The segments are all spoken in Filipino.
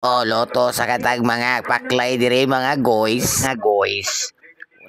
Oh, loto sa katag mga paklay dire mga guys. Nga guys.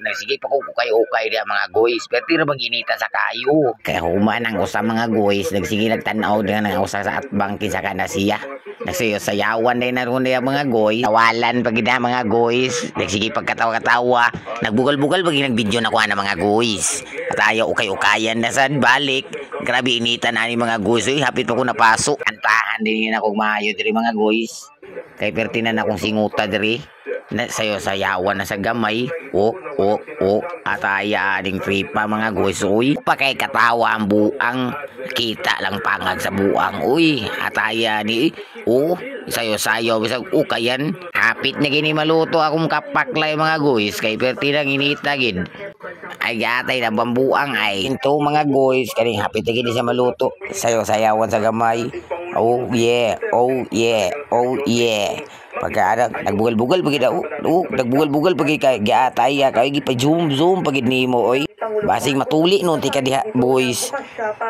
Nagsige pa ko ukay-ukay dia mga guys. Pero tira bang ginita sa kayo. Kaya human ang usa mga guys. Nagsige nagtanaw din ang usa sa atbang kinsa kana siya. Nagsayaw-sayawan din na ron dia mga guys. Tawalan pag ina mga guys. Nagsige pagkatawa-katawa. Nagbugal-bugal pag nag-video na ko na mga guys. At ayaw ukay-ukayan na sad balik. Grabe initan ani mga guys. Uy, hapit pa ko napasok. Antahan din na kog maayo diri mga guys. Kay pertinan akong singuta diri na sayo sayawan na sa gamay ataya ding tripa mga guys uy pa kay katawa ang buang kita lang pangag sa buang uy ataya ni sayo sayo bisag ukayan hapit na gini maluto akong kapaklay mga guys kay pertinang inita gid ay gatay na bambuang ay into mga guys kaning hapit na gini sa maluto sayo sayawan sa gamay oh yeah pagka ada nagbugal-bugal pagi daw nagbugal-bugal pagi kay giatay kay gipa-zoom pagi nimo oy basig matuli no ti ka diha boys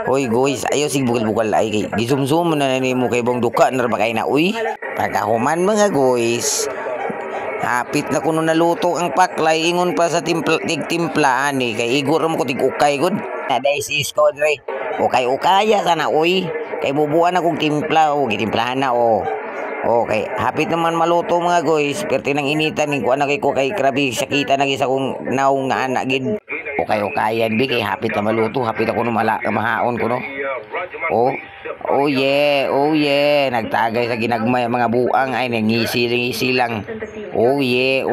oy guys ayo sig bugal-bugal ay kay gi-zoom na nimo kay bong duka na ba kay na oy pagkahuman mga guys hapit na kuno naluto ang paklay ingon pa sa timpla ani kay igor mo ko tig ukay gud na dai sis ko dre ukaya sana oy kay bubuan akong timpla o gitimplahan na okay, hapit naman maluto mga guys. Pero tinang initan ni kuan kay ko kay grabe sakita na gisa kong naong nga anak gid. Okay, bi kay hapit na maluto, hapit ako no mahaon ko no. Oh yeah. Nagtagay sa ginagmay mga buang ay nangisi lang. Oh yeah.